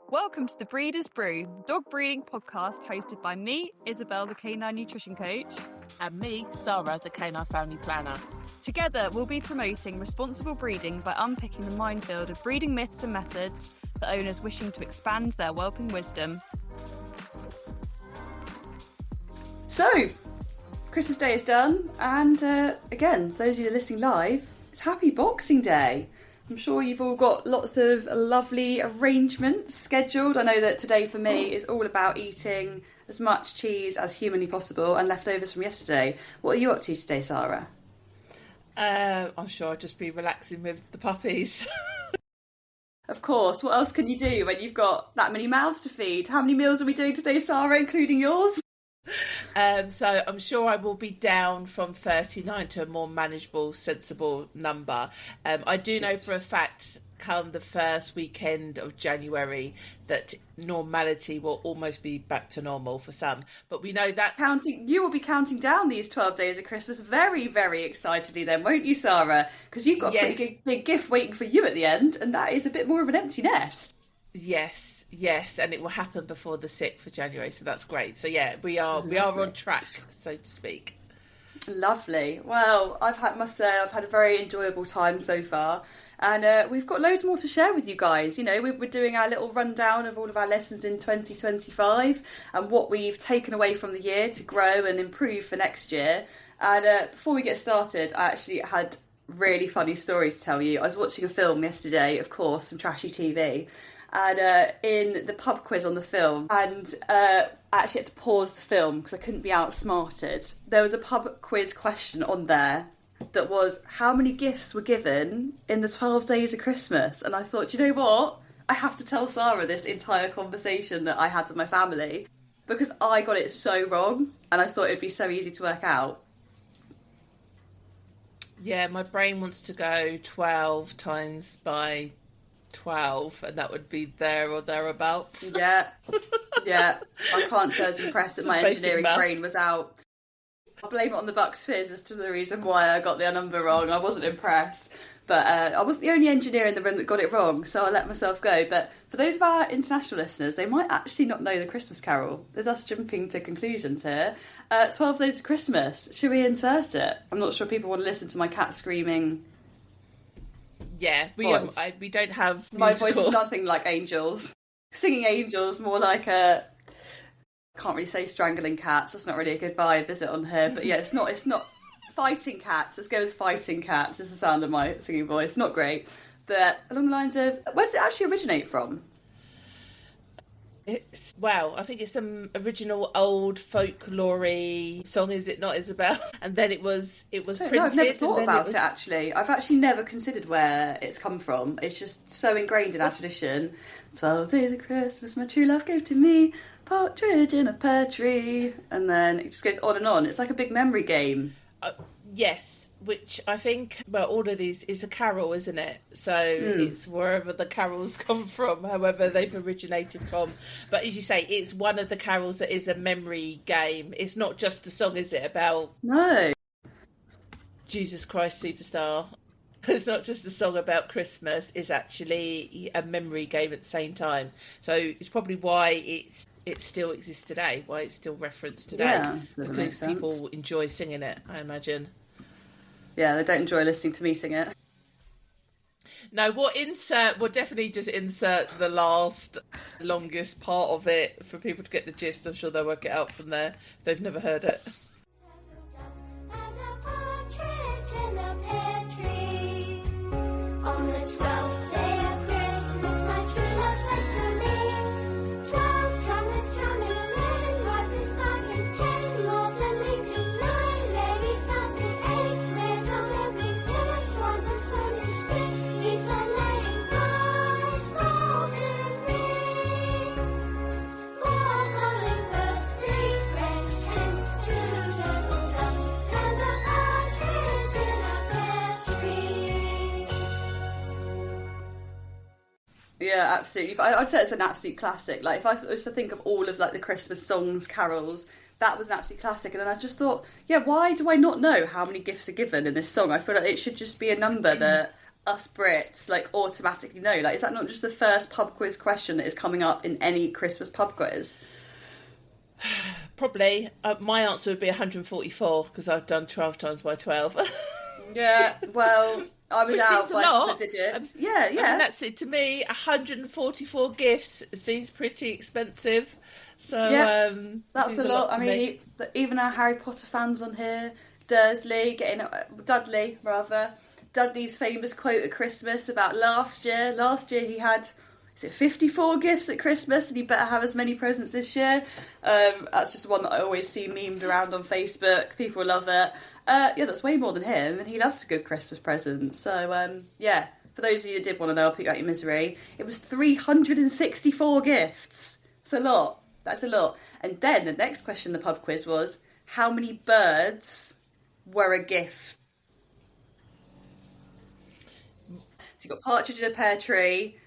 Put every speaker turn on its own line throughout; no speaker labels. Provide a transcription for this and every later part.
Welcome to the Breeder's Brew, dog breeding podcast hosted by me, Isabel, the canine nutrition coach.
And me, Sarah, the canine family planner.
Together, we'll be promoting responsible breeding by unpicking the minefield of breeding myths and methods for owners wishing to expand their whelping wisdom.
So, Christmas Day is done, and again, for those of you listening live, it's Happy Boxing Day. I'm sure you've all got lots of lovely arrangements scheduled. I know that today for me is all about eating as much cheese as humanly possible and leftovers from yesterday. What are you up to today, Sarah?
I'm sure I'll just be relaxing with the puppies.
Of course. What else can you do when you've got that many mouths to feed? How many meals are we doing today, Sarah, including yours?
So I'm sure I will be down from 39 to a more manageable, sensible number. I do know for a fact, come the first weekend of January, that normality will almost be back to normal for some. But we know that...
You will be counting down these 12 days of Christmas very, very excitedly then, won't you, Sarah? Because you've got a pretty big gift waiting for you at the end, and that is a bit more of an empty nest.
Yes, and it will happen before the 6th of January, so that's great. So yeah, we are on track, so to speak.
Lovely. Well, must say I've had a very enjoyable time so far, and we've got loads more to share with you guys. You know, we're doing our little rundown of all of our lessons in 2025 and what we've taken away from the year to grow and improve for next year. And before we get started, I actually had really funny story to tell you. I was watching a film yesterday, of course, some trashy TV. And in the pub quiz on the film, and I actually had to pause the film because I couldn't be outsmarted. There was a pub quiz question on there that was, how many gifts were given in the 12 days of Christmas? And I thought, you know what? I have to tell Sarah this entire conversation that I had with my family, because I got it so wrong, and I thought it'd be so easy to work out.
Yeah, my brain wants to go 12 times by 12, and that would be there or thereabouts.
Yeah. I can't say I was impressed that my engineering brain was out. I'll blame it on the Bucks Fizz as to the reason why I got the number wrong. I wasn't impressed, but I wasn't the only engineer in the room that got it wrong, so I let myself go. But for those of our international listeners, they might actually not know the Christmas Carol. There's us jumping to conclusions here. 12 Days of Christmas. Should we insert it? I'm not sure people want to listen to my cat screaming.
Yeah, we don't have musical.
My voice is nothing like Angel's. Singing Angels, more like a... Can't really say strangling cats. That's not really a good vibe, is it, on here? But yeah, it's not fighting cats. Let's go with fighting cats. Is the sound of my singing voice. Not great. But along the lines of... Where does it actually originate from?
I think it's some original old folklore-y song, is it not, Isabel? And then it was printed.
No, I've never thought about it, actually. I've actually never considered where it's come from. It's just so ingrained in our tradition. 12 days of Christmas, my true love gave to me, partridge in a pear tree. And then it just goes on and on. It's like a big memory game.
Yes, which I think, all of these is a carol, isn't it? So it's wherever the carols come from, however they've originated from. But as you say, it's one of the carols that is a memory game. It's not just a song, is it, about Jesus Christ Superstar? It's not just a song about Christmas. It's actually a memory game at the same time. So it's probably why it still exists today, why it's still referenced today.
Yeah,
because people enjoy singing it, I imagine.
Yeah, they don't enjoy listening to me sing it.
No, we'll definitely just insert the longest part of it for people to get the gist. I'm sure they'll work it out from there if they've never heard it.
On the 12th day of Christmas, my true love said to me, 12 trumpets drumming, 11 harpists barking, 10 more to leaping, 9 ladies dancing, 8 maids a milking, 7 swans a swimming, 6 geese a laying, 5 golden rings, 4 calling birds, 3 French hens, 2 turtle doves, and a partridge in a pear tree.
Yeah, absolutely. But I'd say it's an absolute classic. Like, if I was to think of all of, like, the Christmas songs, carols, that was an absolute classic. And then I just thought, yeah, why do I not know how many gifts are given in this song? I feel like it should just be a number that us Brits like automatically know? Like, is that not just the first pub quiz question that is coming up in any Christmas pub quiz?
Probably. My answer would be 144 because I've done 12 times by 12.
Yeah, well, I was
Which
out
seems a
by
lot.
the digits. Yeah.
I mean, that's it to me. 144 gifts seems pretty expensive. So
Yeah, that's
seems
a lot.
to
I
me.
mean, even our Harry Potter fans on here, Dudley's famous quote at Christmas about last year. Last year he had, is it 54 gifts at Christmas, and he better have as many presents this year. That's just one that I always see memed around on Facebook. People love it. Yeah, that's way more than him, and he loved a good Christmas present. So, yeah, for those of you who did want to know, I'll put you out your misery. It was 364 gifts. It's a lot. That's a lot. And then the next question in the pub quiz was, how many birds were a gift? So you've got partridge in a pear tree,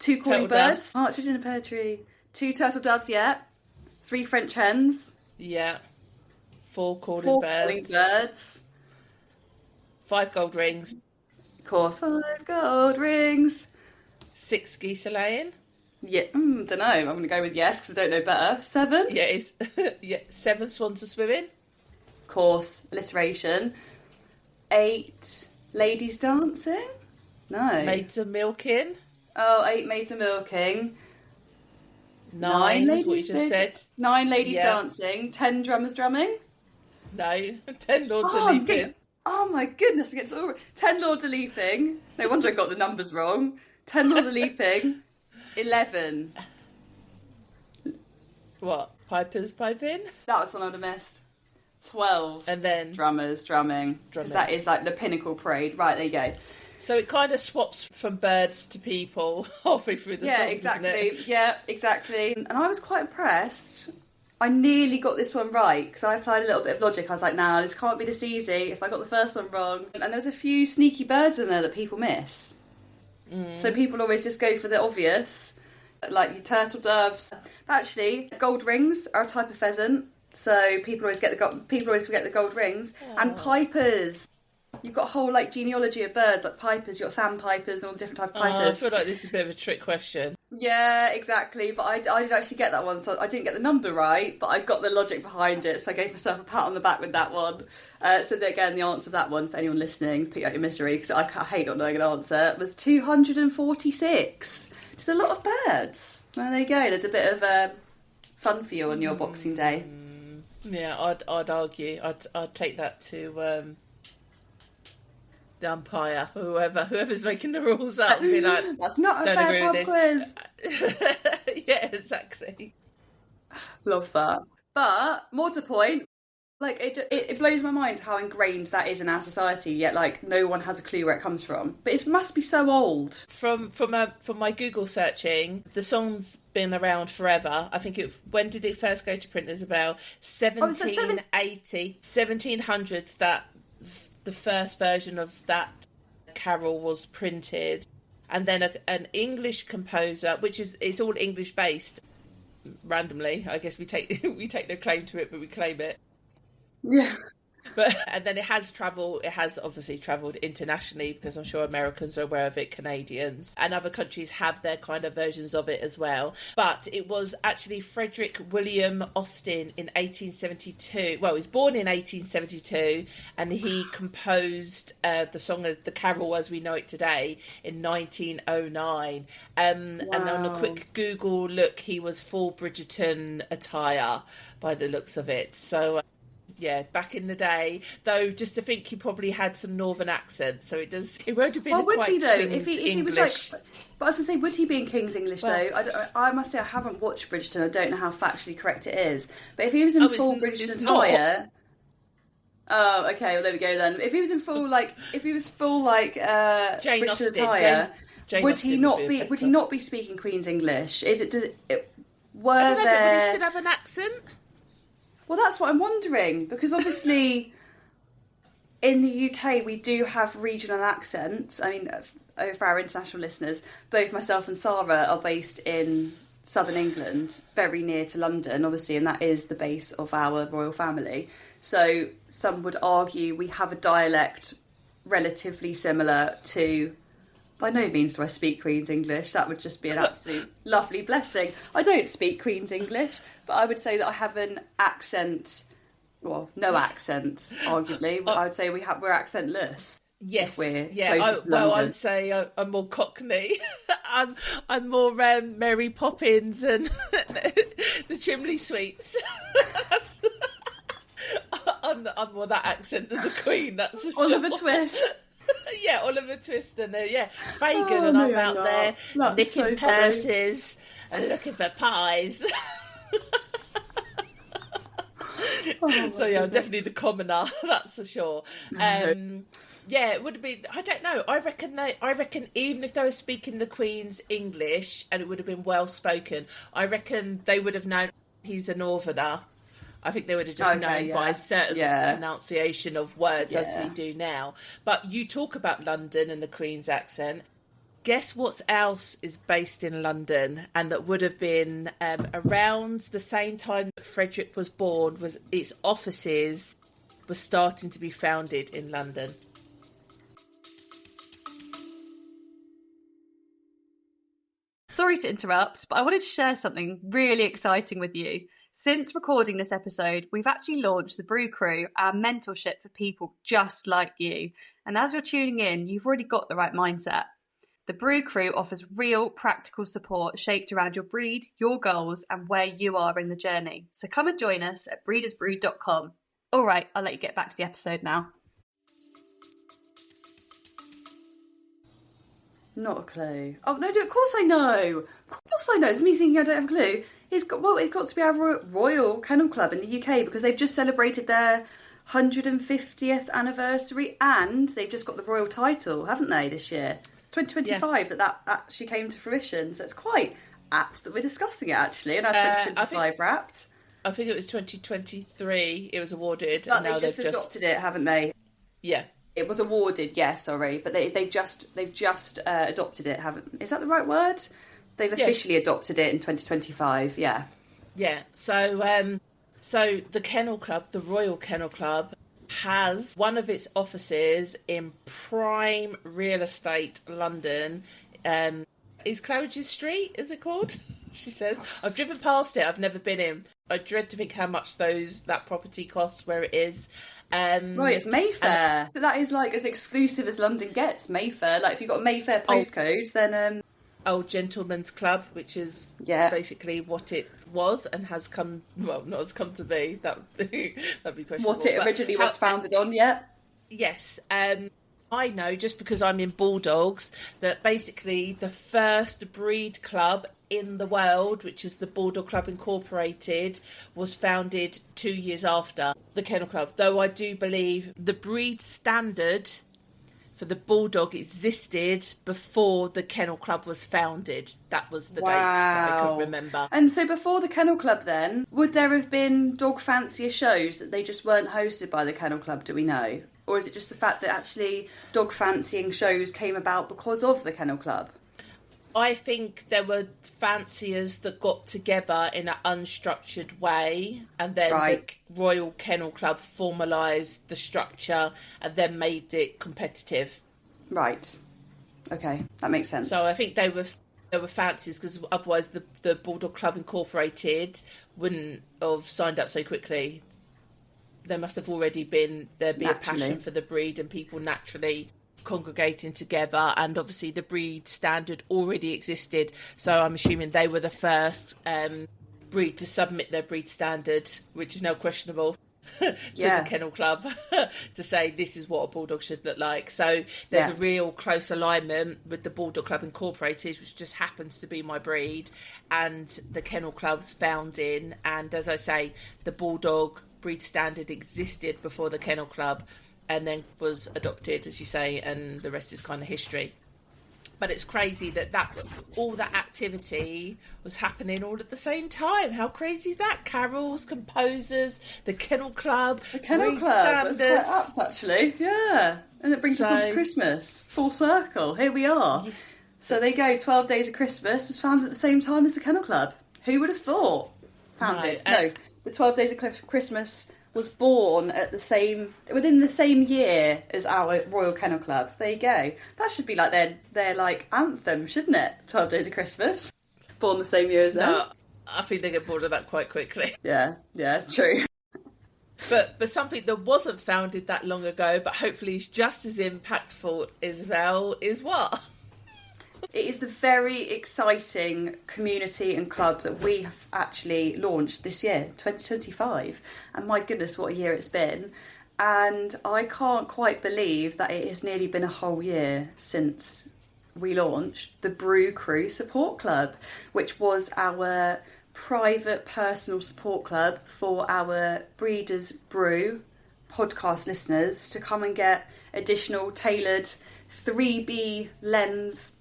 2 calling
Turtle
birds,
doves.
partridge in a pear tree, 2 turtle doves, 3 French hens,
Yeah. 4 calling
4
birds.
calling birds,
5 gold rings.
of course, 5 gold rings.
6 geese a laying.
Yeah, don't know. I'm going to go with yes because I don't know better. 7,
Yeah, it's 7 swans a swimming.
of course, alliteration. 8 ladies dancing. No.
Maids a milking.
Oh, 8 maids a milking.
9 is what you just said.
9 ladies
Yeah.
dancing. 10 drummers drumming.
No. 10 lords
Oh,
a leaping.
oh my goodness, it gets all... 10 lords are leaping. No wonder I got the numbers wrong. 10 lords are leaping. 11.
What? Pipers piping?
That was one I'd have missed. 12.
And then...
Drummers drumming. Because that is like the pinnacle parade. Right, there you go.
So it kind of swaps from birds to people halfway through the song,
exactly.
doesn't it?
Yeah, exactly. And I was quite impressed. I nearly got this one right because I applied a little bit of logic. I was like, nah, this can't be this easy if I got the first one wrong. And there was a few sneaky birds in there that people miss. So people always just go for the obvious, like your turtle doves. But actually, gold rings are a type of pheasant, so people always forget the gold rings. And pipers. You've got a whole like genealogy of birds, like pipers. You've got sandpipers and all different types of
I
pipers.
feel like this is a bit of a trick question.
Yeah, exactly. But I did actually get that one, so I didn't get the number right, but I got the logic behind it, so I gave myself a pat on the back with that one. So that, again, the answer of that one, for anyone listening, put you out your misery, because I hate not knowing an answer, was 246. Just a lot of birds. Well, there you go. There's a bit of fun for you on your Boxing Day.
Yeah, I'd argue. I'd take that to the umpire, whoever's making the rules up, and be like,
That's not a
don't
fair
agree
pub
with
quiz.
yeah, exactly.
Love that. But, more to the point, like, it blows my mind how ingrained that is in our society, yet, like, no one has a clue where it comes from. But it must be so old.
From my Google searching, the song's been around forever. I think when did it first go to print? There's about 1780, 1700s that the first version of that carol was printed, and then an English composer, which is it's all English based. Randomly, I guess we take no claim to it, but we claim it.
Yeah.
But and then it has obviously travelled internationally, because I'm sure Americans are aware of it, Canadians, and other countries have their kind of versions of it as well. But it was actually Frederick William Austin in 1872. Well, he was born in 1872, and he composed the song, the carol as we know it today, in 1909. And on a quick Google look, he was full Bridgerton attire by the looks of it. So. Yeah, back in the day, though, just to think he probably had some northern accent, so it won't have been
Well, would
quite
he though?
King's
If he
English.
was like, but I was gonna say, would he be in King's English though? I must say I haven't watched Bridgerton. I don't know how factually correct it is. But if he was in full Bridgerton
it's not.
attire, oh, okay. Well, there we go then. If he was in full like,
Jane
Bridgerton
Austen,
attire,
Jane
would
Austen
he not
would
be?
better.
Would he not be speaking Queen's English? Is it? Were
I don't know, but would he
there?
still have an accent?
Well, that's what I'm wondering, because obviously in the UK we do have regional accents. I mean, for our international listeners, both myself and Sarah are based in southern England, very near to London, obviously, and that is the base of our royal family. So some would argue we have a dialect relatively similar to... By no means do I speak Queen's English. That would just be an absolute lovely blessing. I don't speak Queen's English, but I would say that I have an accent. Well, no accent, arguably. I would say we're accentless.
Yes,
we're
yeah. I would say I'm more Cockney. I'm more Mary Poppins and the Chimney Sweeps. I'm more that accent than the Queen. That's for
Oliver
sure.
Twist.
Yeah, Oliver Twist and Fagin, and I'm out there nicking purses and looking for pies. So yeah, I'm definitely the commoner, that's for sure. Yeah, it would have been. I don't know. I reckon even if they were speaking the Queen's English and it would have been well spoken, I reckon they would have known he's a Northerner. I think they would have just known by a certain pronunciation of words as we do now. But you talk about London and the Queen's accent. Guess what else is based in London and that would have been around the same time that Frederick was born? Was its offices were starting to be founded in London.
Sorry to interrupt, but I wanted to share something really exciting with you. Since recording this episode, we've actually launched the Brew Crew, our mentorship for people just like you. And as you're tuning in, you've already got the right mindset. The Brew Crew offers real practical support shaped around your breed, your goals, and where you are in the journey. So come and join us at breedersbrew.com. All right, I'll let you get back to the episode now.
Not a clue. Oh, no, of course I know. Of course I know. It's me thinking I don't have a clue. It's got to be our Royal Kennel Club in the UK because they've just celebrated their 150th anniversary and they've just got the royal title, haven't they, this year? 2025 that actually came to fruition. So it's quite apt that we're discussing it, actually, in our 2025 Wrapped.
I think it was 2023 it was awarded.
But
and now
they've just adopted it, haven't they?
Yeah.
It was awarded, sorry, but they've just adopted it, haven't? Is that the right word? They've officially adopted it in 2025. Yeah.
Yeah. So the Kennel Club, the Royal Kennel Club, has one of its offices in prime real estate London. Is Claridge's Street? Is it called? She says. I've driven past it. I've never been in. I dread to think how much that property costs where it is.
Right, it's Mayfair. So that is like as exclusive as London gets, Mayfair. Like if you've got a Mayfair postcode, then...
Old Gentleman's Club, which is basically what it was and has come... Well, not has come to be. That'd be questionable.
What it originally was founded on,
Yes. I know, just because I'm in Bulldogs, that basically the first breed club in the world, which is the Bulldog Club Incorporated, was founded 2 years after the Kennel Club. Though I do believe the breed standard for the Bulldog existed before the Kennel Club was founded. That was the dates that I could remember.
And so before the Kennel Club then, would there have been dog fancier shows that they just weren't hosted by the Kennel Club, do we know? Or is it just the fact that actually dog fancying shows came about because of the Kennel Club?
I think there were fanciers that got together in an unstructured way, and then the Royal Kennel Club formalised the structure and then made it competitive.
Right. Okay, that makes sense.
So I think they were fanciers because otherwise the Bulldog Club Incorporated wouldn't have signed up so quickly. There must have already been a passion for the breed and people naturally congregating together, and obviously the breed standard already existed, so I'm assuming they were the first breed to submit their breed standard, which is now questionable, to the Kennel Club to say this is what a bulldog should look like. So there's a real close alignment with the Bulldog Club Incorporated, which just happens to be my breed, and the Kennel Club's founding. And as I say, the Bulldog breed standard existed before the Kennel Club and then was adopted, as you say, and the rest is kind of history. But it's crazy that all that activity was happening all at the same time. How crazy is that? Carols, composers, the Kennel Club,
the Kennel Club. That's quite apt, actually. Yeah, and it brings us on to Christmas. Full circle. Here we are. So there you go. 12 Days of Christmas was founded at the same time as the Kennel Club. Who would have thought? Founded. No, the 12 Days of Christmas was born at within the same year as our Royal Kennel Club. There you go. That should be like their like anthem, shouldn't it? 12 Days of Christmas. Born the same year as them.
No, I think they get bored of that quite quickly.
Yeah, true.
But something that wasn't founded that long ago, but hopefully is just as impactful as well, is what?
It is the very exciting community and club that we have actually launched this year, 2025. And my goodness, what a year it's been. And I can't quite believe that it has nearly been a whole year since we launched the Brew Crew Support Club, which was our private personal support club for our Breeders Brew podcast listeners to come and get additional tailored 3B lens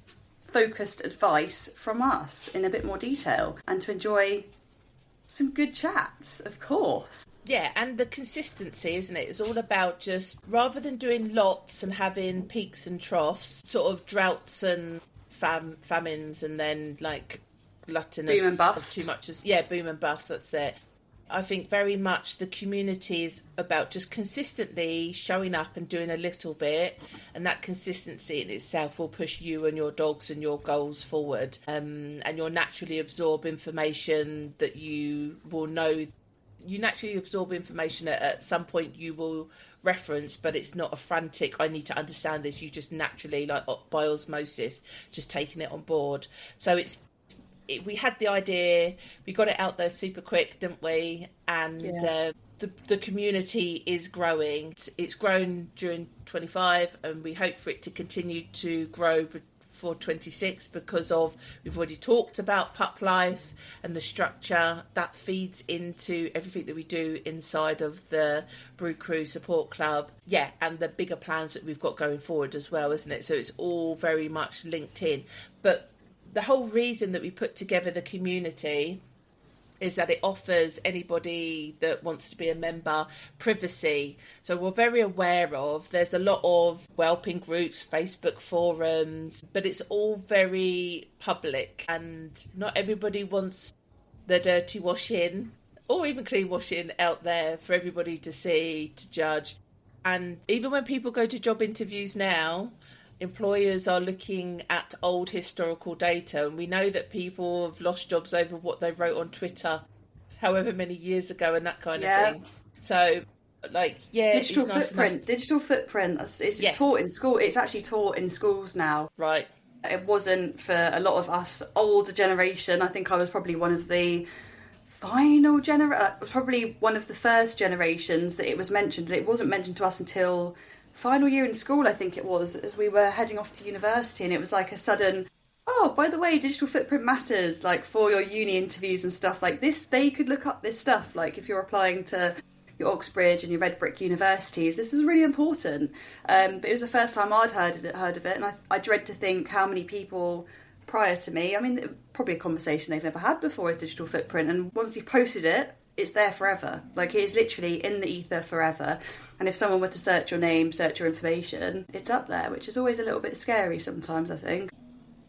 focused advice from us in a bit more detail and to enjoy some good chats, of course.
Yeah, and the consistency, isn't it? It's all about just, rather than doing lots and having peaks and troughs, sort of droughts and famines, and then like gluttonous
boom and bust.
of too much. Boom and bust, that's it. I think very much the community is about just consistently showing up and doing a little bit, and that consistency in itself will push you and your dogs and your goals forward, and you'll naturally absorb information that you will know. You naturally absorb information at some point you will reference, but it's not a frantic, I need to understand this. You just naturally, like by osmosis, just taking it on board. So we had the idea, we got it out there super quick, didn't we? And the community is growing. It's grown during 25, and we hope for it to continue to grow for 26 because we've already talked about pup life and the structure that feeds into everything that we do inside of the Brew Crew Support Club. Yeah, and the bigger plans that we've got going forward as well, isn't it? So it's all very much linked in. But the whole reason that we put together the community is that it offers anybody that wants to be a member privacy. So we're very aware there's a lot of whelping groups, Facebook forums, but it's all very public, and not everybody wants the dirty washing or even clean washing out there for everybody to see, to judge. And even when people go to job interviews now, employers are looking at old historical data, and we know that people have lost jobs over what they wrote on Twitter however many years ago and that kind of thing. So,
digital
it's nice
footprint. Digital footprint. It's taught in school. It's actually taught in schools now.
Right.
It wasn't for a lot of us older generation. I think I was probably one of the probably one of the first generations that it was mentioned. It wasn't mentioned to us until final year in school, I think it was, as we were heading off to university, and it was like a sudden, oh, by the way, digital footprint matters, like for your uni interviews and stuff like this. They could look up this stuff, like if you're applying to your Oxbridge and your red brick universities, this is really important. But it was the first time I'd heard of it, and I dread to think how many people prior to me, I mean, probably a conversation they've never had before is digital footprint, and once you've posted it, it's there forever. Like, it is literally in the ether forever. And if someone were to search your name, search your information, it's up there, which is always a little bit scary sometimes, I think.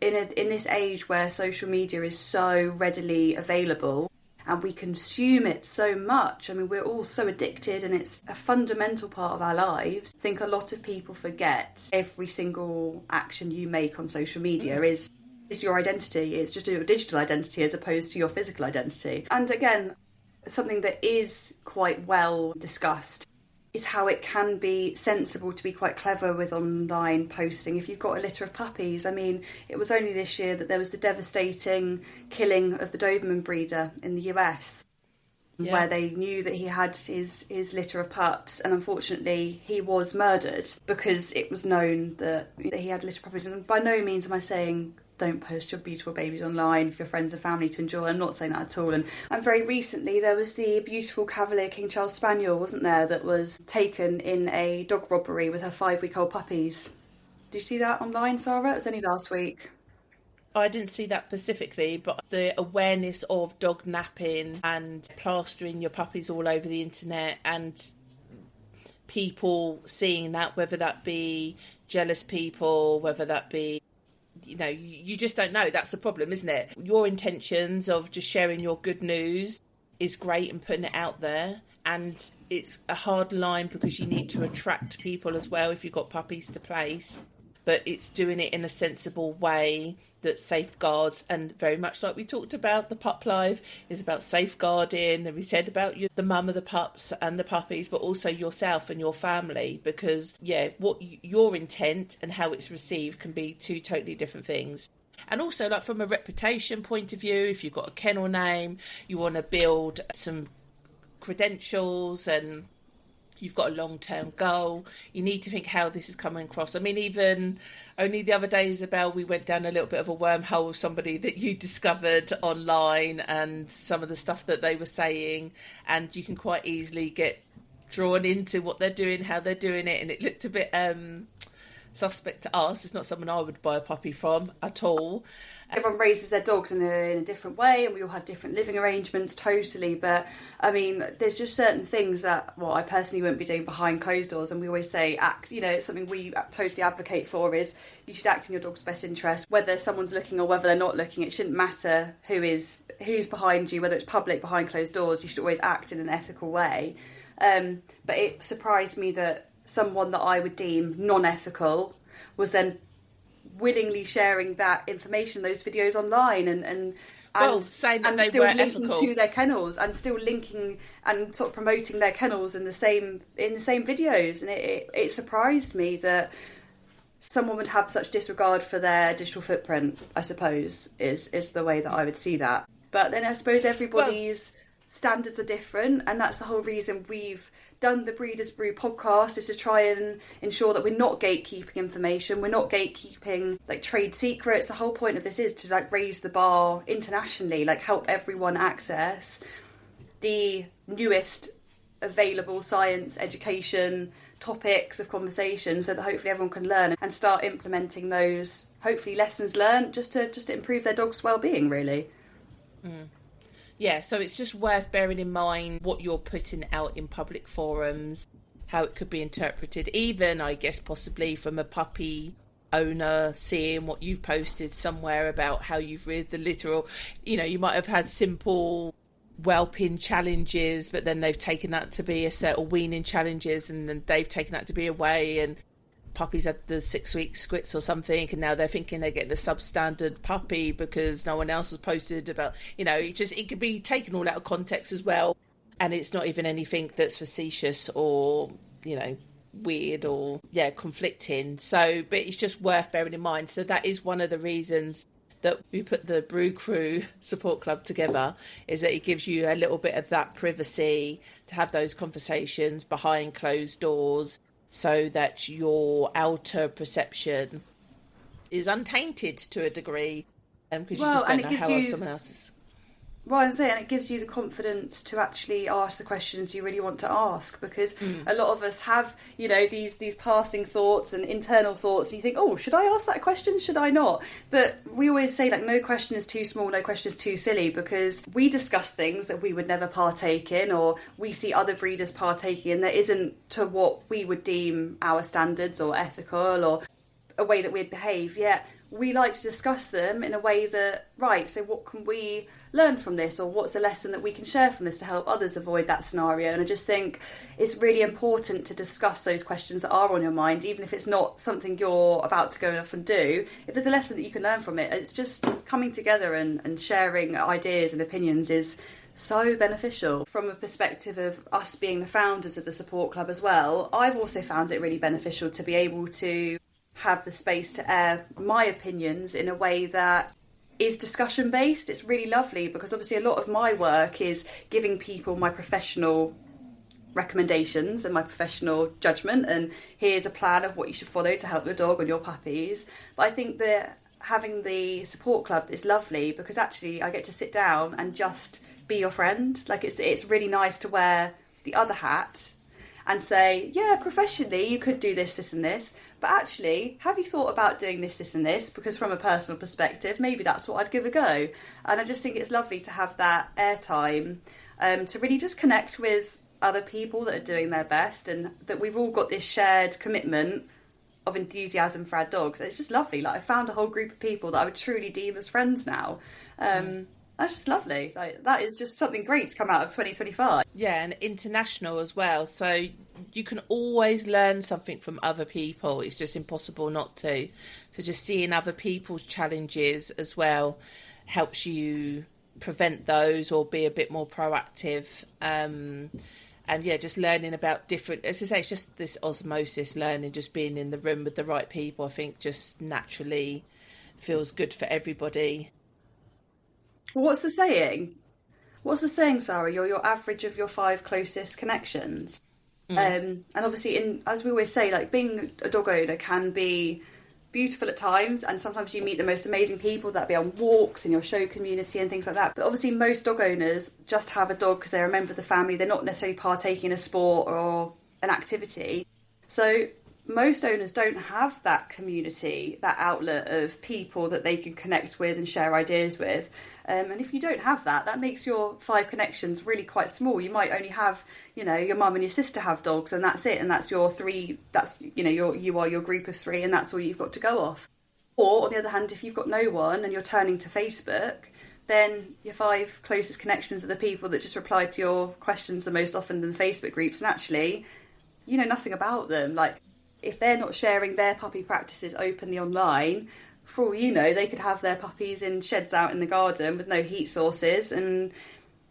In this age where social media is so readily available and we consume it so much, I mean, we're all so addicted and it's a fundamental part of our lives. I think a lot of people forget every single action you make on social media is your identity. It's just your digital identity as opposed to your physical identity. And again, something that is quite well discussed is how it can be sensible to be quite clever with online posting if you've got a litter of puppies. I mean, it was only this year that there was the devastating killing of the Doberman breeder in the US, where they knew that he had his litter of pups, and unfortunately he was murdered because it was known that he had a litter of puppies. And by no means am I saying don't post your beautiful babies online for your friends and family to enjoy. I'm not saying that at all. And very recently there was the beautiful Cavalier King Charles Spaniel, wasn't there, that was taken in a dog robbery with her 5-week-old puppies. Did you see that online, Sarah? It was only last week.
I didn't see that specifically, but the awareness of dog napping and plastering your puppies all over the internet, and people seeing that, whether that be jealous people, whether that be, you know, you just don't know. That's the problem, isn't it? Your intentions of just sharing your good news is great and putting it out there, and it's a hard line because you need to attract people as well if you've got puppies to place, but it's doing it in a sensible way that safeguards, and very much like we talked about, the Pup Live is about safeguarding, and we said about you, the mum of the pups and the puppies, but also yourself and your family, because your intent and how it's received can be two totally different things. And also, like, from a reputation point of view, if you've got a kennel name, you want to build some credentials, and you've got a long-term goal, you need to think how this is coming across. I mean, even only the other day, Isabel, we went down a little bit of a wormhole with somebody that you discovered online and some of the stuff that they were saying, and you can quite easily get drawn into what they're doing, how they're doing it, and it looked a bit suspect to us. It's not someone I would buy a puppy from at all.
Everyone raises their dogs in a different way, and we all have different living arrangements, totally. But I mean, there's just certain things that, well, I personally wouldn't be doing behind closed doors. And we always say, act. You know, it's something we totally advocate for, is you should act in your dog's best interest, whether someone's looking or whether they're not looking. It shouldn't matter who's behind you, whether it's public, behind closed doors. You should always act in an ethical way. But it surprised me that someone that I would deem non-ethical was then willingly sharing that information, those videos online, and
saying that
and
they
still
were
linking
ethical
to their kennels, and still linking and sort of promoting their kennels in the same videos. And it surprised me that someone would have such disregard for their digital footprint, I suppose, is the way that I would see that. But then I suppose everybody's standards are different, and that's the whole reason we've done the Breeders Brew podcast, is to try and ensure that we're not gatekeeping information, we're not gatekeeping like trade secrets. The whole point of this is to like raise the bar internationally, like help everyone access the newest available science education topics of conversation, so that hopefully everyone can learn and start implementing those hopefully lessons learned just to improve their dog's well-being, really.
Yeah, so it's just worth bearing in mind what you're putting out in public forums, how it could be interpreted, even, I guess, possibly from a puppy owner seeing what you've posted somewhere about how you've read the literal, you know, you might have had simple whelping challenges, but then they've taken that to be a set of weaning challenges, and then they've taken that to be a way, and puppies had the 6-week squits or something, and now they're thinking they're getting a substandard puppy because no one else has posted about, you know, it could be taken all out of context as well, and it's not even anything that's facetious or, you know, weird or conflicting. So, but it's just worth bearing in mind. So that is one of the reasons that we put the Brew Crew support club together, is that it gives you a little bit of that privacy to have those conversations behind closed doors, so that your outer perception is untainted to a degree, because you just don't know how someone else is.
Well, I'm saying it gives you the confidence to actually ask the questions you really want to ask, because a lot of us have, you know, these passing thoughts and internal thoughts, and you think, oh, should I ask that question? Should I not? But we always say, like, no question is too small, no question is too silly, because we discuss things that we would never partake in, or we see other breeders partaking in that isn't to what we would deem our standards or ethical or a way that we'd behave. Yet we like to discuss them in a way that, right, so what can we learn from this, or what's a lesson that we can share from this to help others avoid that scenario? And I just think it's really important to discuss those questions that are on your mind, even if it's not something you're about to go off and do. If there's a lesson that you can learn from it, it's just coming together and sharing ideas and opinions is so beneficial. From a perspective of us being the founders of the support club as well, I've also found it really beneficial to be able to have the space to air my opinions in a way that is discussion based. It's really lovely, because obviously a lot of my work is giving people my professional recommendations and my professional judgment, and here's a plan of what you should follow to help your dog and your puppies. But I think that having the support club is lovely, because actually I get to sit down and just be your friend. Like, it's really nice to wear the other hat and say, yeah, professionally you could do this, this and this, but actually, have you thought about doing this, this and this? Because from a personal perspective, maybe that's what I'd give a go. And I just think it's lovely to have that airtime, to really just connect with other people that are doing their best, and that we've all got this shared commitment of enthusiasm for our dogs. It's just lovely. Like, I found a whole group of people that I would truly deem as friends now. And That's just lovely. Like, that is just something great to come out of 2025.
Yeah, and international as well. So you can always learn something from other people. It's just impossible not to. So just seeing other people's challenges as well helps you prevent those or be a bit more proactive. And yeah, just learning about different, as I say, it's just this osmosis learning, just being in the room with the right people, I think just naturally feels good for everybody.
What's the saying? What's the saying, Sarah? You're your average of your 5 closest connections. And obviously, as we always say, like, being a dog owner can be beautiful at times, and sometimes you meet the most amazing people that be on walks in your show community and things like that. But obviously most dog owners just have a dog because they're a member of the family. They're not necessarily partaking in a sport or an activity. So most owners don't have that community, that outlet of people that they can connect with and share ideas with. And if you don't have that, that makes your 5 connections really quite small. You might only have, you know, your mum and your sister have dogs, and that's it. And that's your 3. That's, you know, you are your group of 3, and that's all you've got to go off. Or on the other hand, if you've got no one and you're turning to Facebook, then your 5 closest connections are the people that just reply to your questions the most often in the Facebook groups, and actually, you know nothing about them. Like, if they're not sharing their puppy practices openly online, for all you know, they could have their puppies in sheds out in the garden with no heat sources and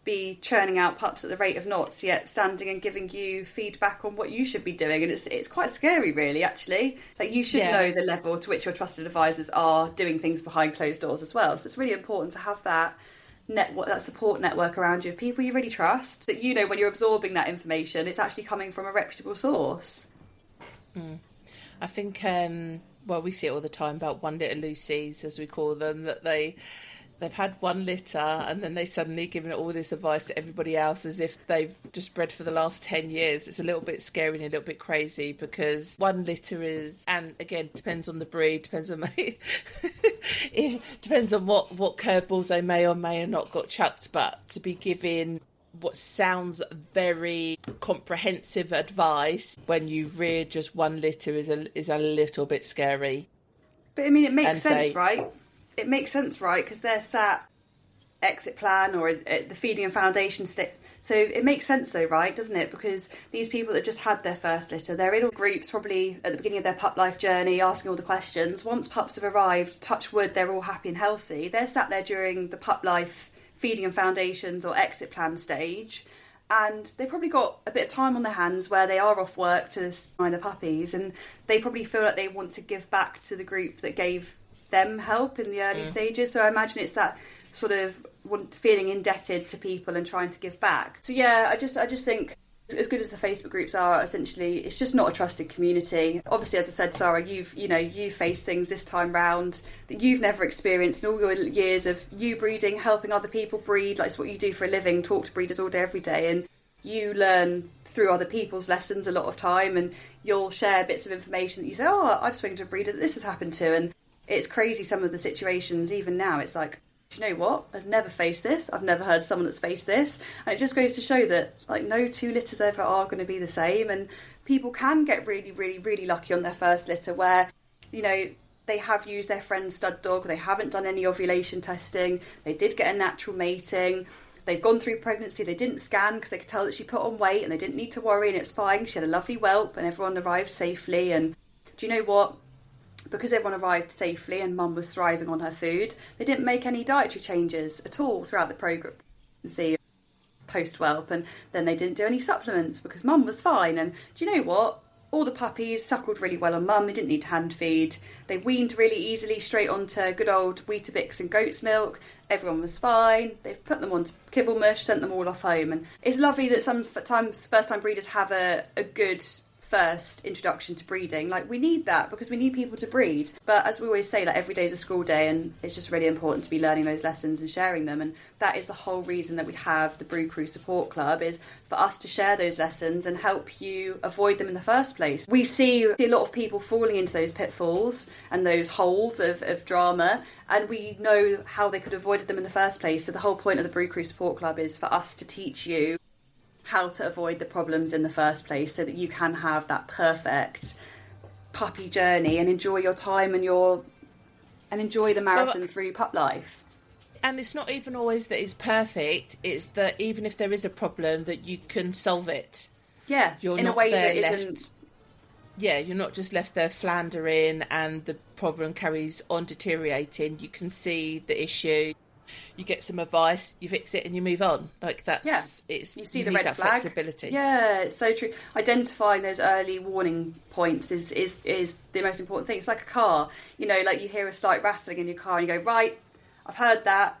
be churning out pups at the rate of knots, yet standing and giving you feedback on what you should be doing. And it's quite scary, really, actually. Like, you should know the level to which your trusted advisors are doing things behind closed doors as well. So it's really important to have that network, that support network around you of people you really trust, that you know when you're absorbing that information, it's actually coming from a reputable source.
I think, well, we see it all the time about one litter Lucy's, as we call them, that they've had one litter and then they suddenly given all this advice to everybody else as if they've just bred for the last 10 years. It's a little bit scary and a little bit crazy, because one litter is, and again, depends on the breed, depends on it depends on what curveballs they may or may have not got chucked, but to be given what sounds very comprehensive advice when you rear just one litter is a little bit scary.
But I mean, it makes sense, right? It makes sense, right? Because they're sat exit plan or at the feeding and foundation stick. So it makes sense though, right? Doesn't it? Because these people that just had their first litter, they're in all groups probably at the beginning of their pup life journey, asking all the questions. Once pups have arrived, touch wood, they're all happy and healthy. They're sat there during the pup life feeding and foundations or exit plan stage, and they've probably got a bit of time on their hands where they are off work to find the puppies, and they probably feel like they want to give back to the group that gave them help in the early stages. So I imagine it's that sort of feeling indebted to people and trying to give back. So yeah, I just think, as good as the Facebook groups are, essentially, it's just not a trusted community. Obviously, as I said, Sarah, you've faced things this time round that you've never experienced in all your years of you breeding, helping other people breed. Like, it's what you do for a living, talk to breeders all day, every day, and you learn through other people's lessons a lot of time, and you'll share bits of information that you say, oh, I've spoken to a breeder that this has happened to, and it's crazy some of the situations. Even now, it's like, do you know what? I've never faced this. I've never heard someone that's faced this. And it just goes to show that, like, no 2 litters ever are going to be the same. And people can get really, really, really lucky on their first litter where, you know, they have used their friend's stud dog. They haven't done any ovulation testing. They did get a natural mating. They've gone through pregnancy. They didn't scan because they could tell that she put on weight and they didn't need to worry, and it's fine. She had a lovely whelp and everyone arrived safely. And do you know what? Because everyone arrived safely and mum was thriving on her food, they didn't make any dietary changes at all throughout the pregnancy, post-whelp, and then they didn't do any supplements because mum was fine. And do you know what? All the puppies suckled really well on mum. They didn't need hand feed. They weaned really easily straight onto good old Weetabix and goat's milk. Everyone was fine. They've put them onto kibble mush, sent them all off home. And it's lovely that sometimes first-time breeders have a good first introduction to breeding. Like, we need that because we need people to breed. But as we always say, like, every day is a school day, and it's just really important to be learning those lessons and sharing them. And that is the whole reason that we have the Brew Crew Support Club, is for us to share those lessons and help you avoid them in the first place. We see a lot of people falling into those pitfalls and those holes of drama, and we know how they could have avoided them in the first place. So the whole point of the Brew Crew Support Club is for us to teach you how to avoid the problems in the first place, so that you can have that perfect puppy journey and enjoy your time and enjoy the marathon through pup life.
And it's not even always that it's perfect, it's that even if there is a problem, that you can solve it.
Yeah,
You're
in
not
a way
there
that
left.
isn't...
Yeah, you're not just left there floundering and the problem carries on deteriorating. You can see the issue, you get some advice, you fix it and you move on. Like that's,
Yeah.
it's,
You see
you
the
need
red
that
flag.
flexibility.
Yeah, it's so true. Identifying those early warning points is the most important thing. It's like a car. You know, like you hear a slight rattling in your car and you go, right, I've heard that.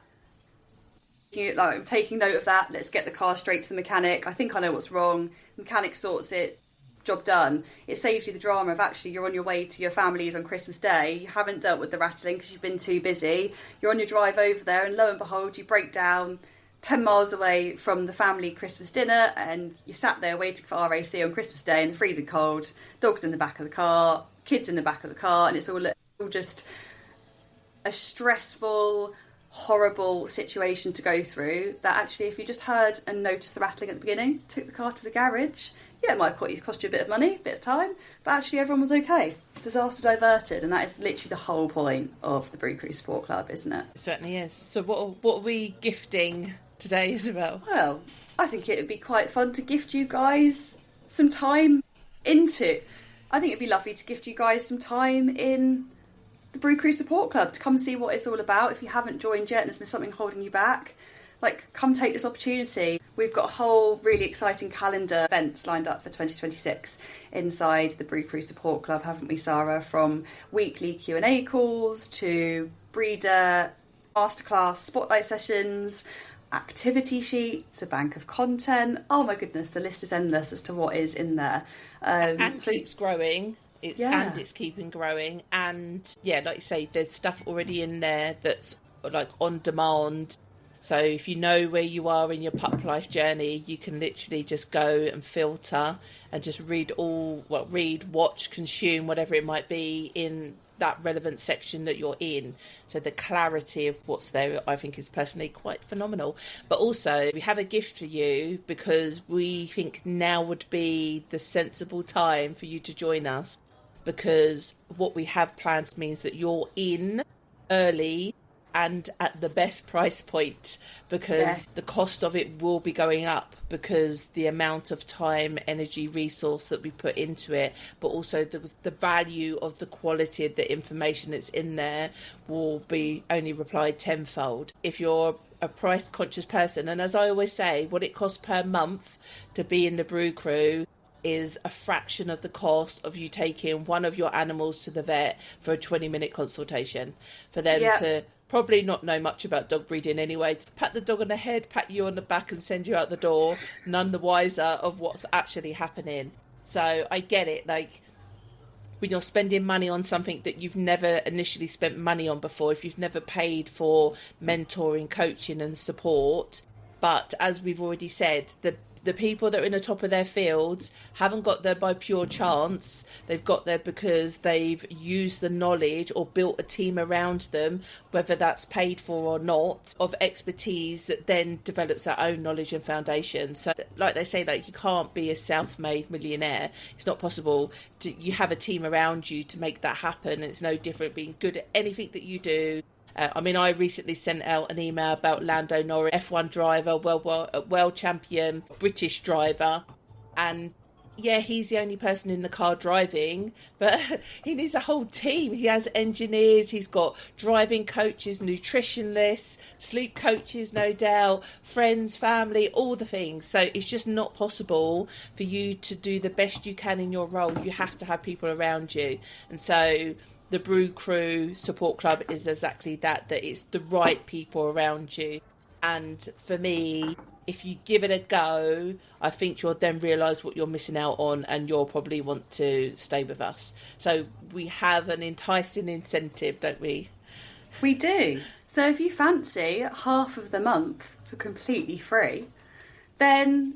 I'm taking note of that. Let's get the car straight to the mechanic. I think I know what's wrong. The mechanic sorts it. Job done. It saves you the drama of actually you're on your way to your families on Christmas Day. You haven't dealt with the rattling because you've been too busy. You're on your drive over there and lo and behold you break down 10 miles away from the family Christmas dinner and you sat there waiting for RAC on Christmas Day in the freezing cold, dogs in the back of the car, kids in the back of the car, and it's all just a stressful, horrible situation to go through that actually if you just heard and noticed the rattling at the beginning, took the car to the garage, yeah, it might cost you a bit of money, a bit of time, but actually everyone was okay. Disaster diverted, and that is literally the whole point of the Brew Crew Support Club, isn't it?
It certainly is. So what are we gifting today, Isabel?
Well, I think it would be quite fun to gift you guys some time into... I think it'd be lovely to gift you guys some time in the Brew Crew Support Club to come see what it's all about. If you haven't joined yet and there's been something holding you back, like, come take this opportunity. We've got a whole really exciting calendar of events lined up for 2026 inside the Brew Crew Support Club, haven't we, Sarah? From weekly Q&A calls to breeder, masterclass, spotlight sessions, activity sheets, a bank of content. Oh my goodness, the list is endless as to what is in there.
And keeps growing. And it's keeping growing. And yeah, like you say, there's stuff already in there that's like on demand. So if you know where you are in your pup life journey, you can literally just go and filter and just read, watch, consume, whatever it might be in that relevant section that you're in. So the clarity of what's there, I think, is personally quite phenomenal. But also, we have a gift for you because we think now would be the sensible time for you to join us, because what we have planned means that you're in early and at the best price point, because the cost of it will be going up because the amount of time, energy, resource that we put into it, but also the value of the quality of the information that's in there will be only replied tenfold. If you're a price conscious person, and as I always say, what it costs per month to be in the Brew Crew is a fraction of the cost of you taking one of your animals to the vet for a 20-minute consultation, for them to probably not know much about dog breeding anyway, to pat the dog on the head, pat you on the back and send you out the door, none the wiser of what's actually happening. So I get it, like, when you're spending money on something that you've never initially spent money on before, if you've never paid for mentoring, coaching and support. But as we've already said, the people that are in the top of their fields haven't got there by pure chance. They've got there because they've used the knowledge or built a team around them, whether that's paid for or not, of expertise that then develops their own knowledge and foundation. So like they say, like, you can't be a self-made millionaire. It's not possible. You have a team around you to make that happen. It's no different being good at anything that you do. I recently sent out an email about Lando Norris, F1 driver, world champion, British driver. And yeah, he's the only person in the car driving, but he needs a whole team. He has engineers, he's got driving coaches, nutritionists, sleep coaches, no doubt, friends, family, all the things. So it's just not possible for you to do the best you can in your role. You have to have people around you. And so the Brew Crew Support Club is exactly that it's the right people around you. And for me, if you give it a go, I think you'll then realise what you're missing out on, and you'll probably want to stay with us. So we have an enticing incentive, don't we?
We do. So if you fancy half of the month for completely free, then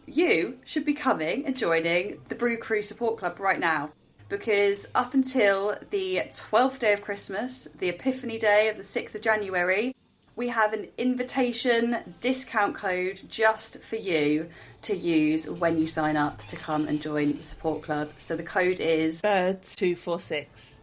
you should be coming and joining the Brew Crew Support Club right now. Because up until the 12th day of Christmas, the Epiphany Day of the 6th of January, we have an invitation discount code just for you to use when you sign up to come and join the support club. So the code is
Birds246.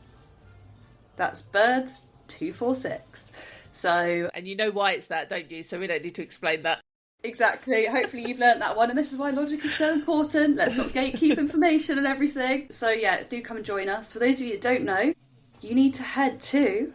That's Birds 246. So,
and you know why it's that, don't you? So we don't need to explain that.
exactly. Hopefully you've learnt that one, and this is why logic is so important. Let's not gatekeep information and everything. So yeah, do come and join us. For those of you that don't know, you need to head to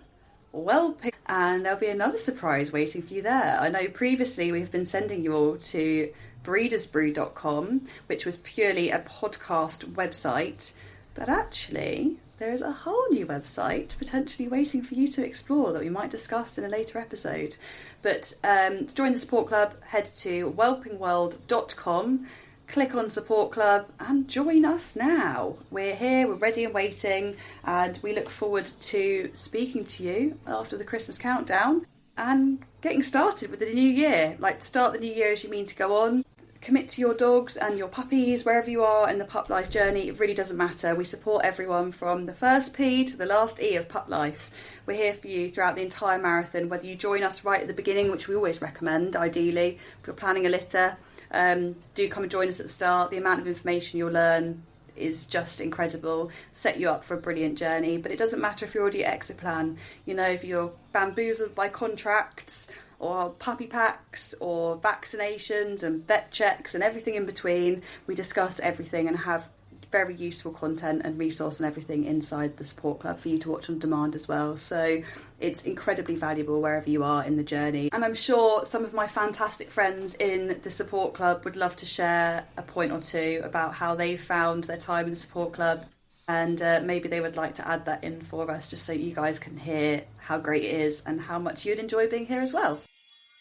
Whelping, and there'll be another surprise waiting for you there. I know previously we've been sending you all to breedersbrew.com, which was purely a podcast website, but actually there is a whole new website potentially waiting for you to explore that we might discuss in a later episode. But to join the support club, head to whelpingworld.com, click on support club and join us now. We're here, we're ready and waiting, and we look forward to speaking to you after the Christmas countdown and getting started with the new year. Like, to start the new year as you mean to go on. Commit to your dogs and your puppies wherever you are in the pup life journey. It really doesn't matter. We support everyone from the first P to the last E of pup life. We're here for you throughout the entire marathon, whether you join us right at the beginning, which we always recommend ideally if you're planning a litter. Do come and join us at the start. The amount of information you'll learn is just incredible. Set you up for a brilliant journey. But it doesn't matter if you're already at exit plan. You know, if you're bamboozled by contracts or puppy packs or vaccinations and vet checks and everything in between, we discuss everything and have very useful content and resource and everything inside the support club for you to watch on demand as well. So it's incredibly valuable wherever you are in the journey. And I'm sure some of my fantastic friends in the support club would love to share a point or two about how they found their time in the support club, and maybe they would like to add that in for us just so you guys can hear how great it is and how much you'd enjoy being here as well.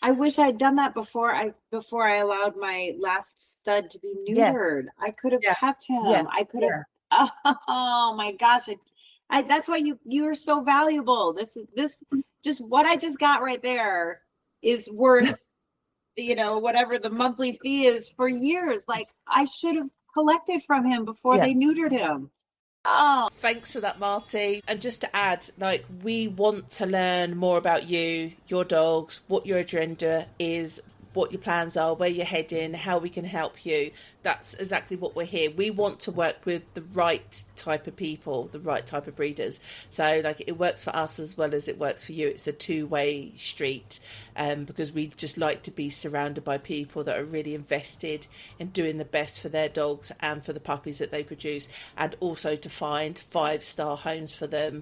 I wish I'd done that before I allowed my last stud to be neutered. I could have kept him. I could have. Oh my gosh! That's why you are so valuable. This just what I just got right there is worth, whatever the monthly fee is for years. Like, I should have collected from him before they neutered him. Oh,
thanks for that, Marty. And just to add, like, we want to learn more about you, your dogs, what your agenda is, what your plans are, where you're heading, how we can help you. That's exactly what we're here. We want to work with the right type of people, the right type of breeders. So, like, it works for us as well as it works for you. It's a two-way street, because we just like to be surrounded by people that are really invested in doing the best for their dogs and for the puppies that they produce, and also to find 5-star homes for them.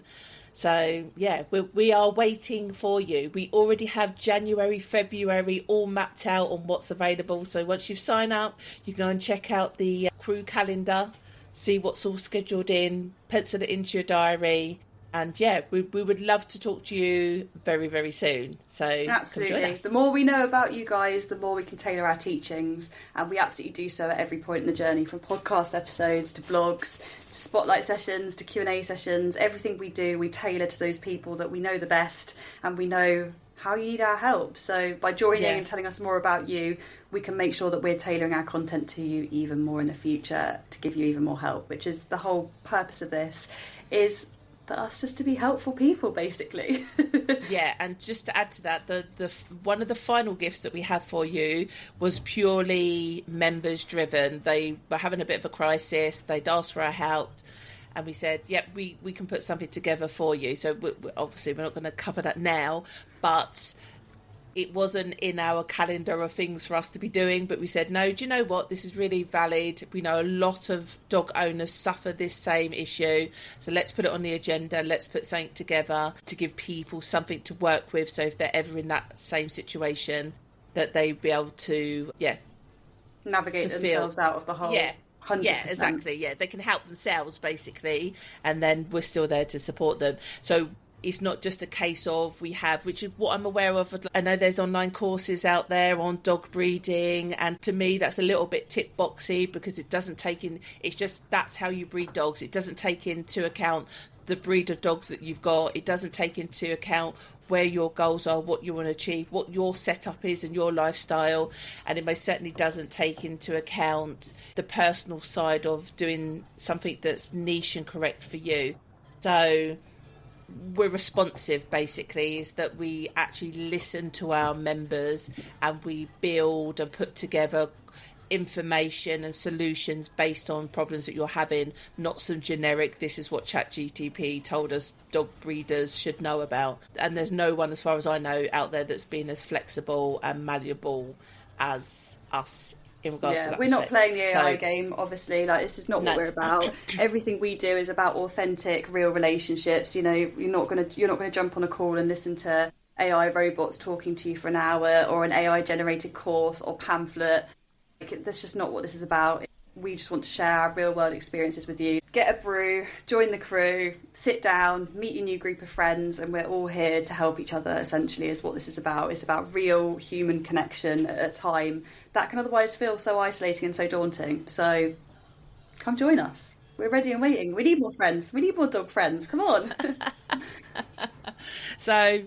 So, yeah, we are waiting for you. We already have January, February all mapped out on what's available. So once you sign up, you can go and check out the crew calendar, see what's all scheduled in, pencil it into your diary. And yeah, we would love to talk to you very, very soon. So
absolutely,
come join us.
The more we know about you guys, the more we can tailor our teachings, and we absolutely do so at every point in the journey, from podcast episodes to blogs to spotlight sessions to Q&A sessions. Everything we do, we tailor to those people that we know the best, and we know how you need our help. So by joining and telling us more about you, we can make sure that we're tailoring our content to you even more in the future to give you even more help, which is the whole purpose of this, is for us just to be helpful people, basically.
Yeah, and just to add to that, the one of the final gifts that we have for you was purely members driven. They were having a bit of a crisis. They'd asked for our help, and we said, yep, we can put something together for you. So obviously we're not going to cover that now, but it wasn't in our calendar of things for us to be doing, but we said, no, do you know what? This is really valid. We know a lot of dog owners suffer this same issue. So let's put it on the agenda. Let's put something together to give people something to work with. So if they're ever in that same situation, that they'd be able to,
navigate themselves out of the hole. 100%.
Yeah, exactly. Yeah, they can help themselves, basically. And then we're still there to support them. So it's not just a case of we have, which is what I'm aware of. I know there's online courses out there on dog breeding, and to me that's a little bit tick boxy, because it doesn't take in, it's just that's how you breed dogs. It doesn't take into account the breed of dogs that you've got. It doesn't take into account where your goals are, what you want to achieve, what your setup is and your lifestyle. And it most certainly doesn't take into account the personal side of doing something that's niche and correct for you. So we're responsive, basically, is that we actually listen to our members and we build and put together information and solutions based on problems that you're having, not some generic, this is what ChatGTP told us dog breeders should know about. And there's no one, as far as I know, out there that's been as flexible and malleable as us in regards to that.
We're not playing the AI game, obviously. Like, this is not what we're about. Everything we do is about authentic, real relationships. You know, you're not gonna jump on a call and listen to AI robots talking to you for an hour, or an AI generated course or pamphlet. Like, that's just not what this is about. We just want to share our real world experiences with you. Get a brew, join the crew, sit down, meet your new group of friends, and we're all here to help each other, essentially, is what this is about. It's about real human connection at a time that can otherwise feel so isolating and so daunting. So come join us. We're ready and waiting. We need more friends. We need more dog friends. Come on.
So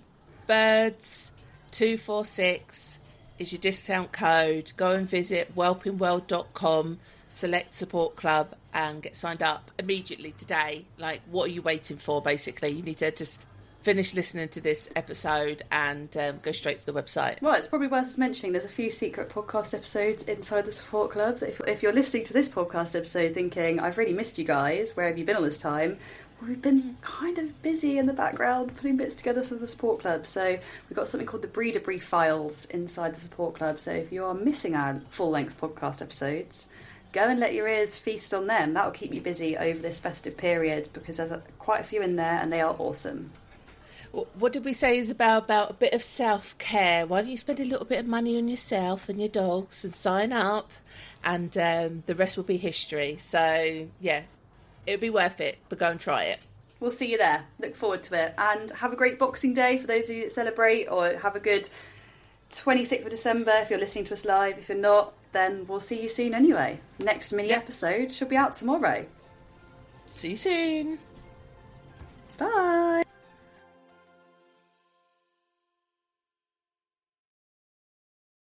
birds246 is your discount code. Go and visit whelpingworld.com, select support club, and get signed up immediately today. Like, what are you waiting for, basically? You need to just finish listening to this episode and go straight to the website.
Well, it's probably worth us mentioning there's a few secret podcast episodes inside the support club. If you're listening to this podcast episode thinking, I've really missed you guys, where have you been all this time? We've been kind of busy in the background putting bits together for the support club. So we've got something called the Breeder Brief files inside the support club. So if you are missing our full-length podcast episodes, go and let your ears feast on them. That will keep you busy over this festive period, because there's quite a few in there and they are awesome.
What did we say is about a bit of self-care? Why don't you spend a little bit of money on yourself and your dogs and sign up, and the rest will be history. So, yeah, it'll be worth it, but go and try it.
We'll see you there. Look forward to it. And have a great Boxing Day for those of you that celebrate, or have a good 26th of December if you're listening to us live. If you're not, then we'll see you soon anyway. Next mini episode should be out tomorrow.
See you soon.
Bye.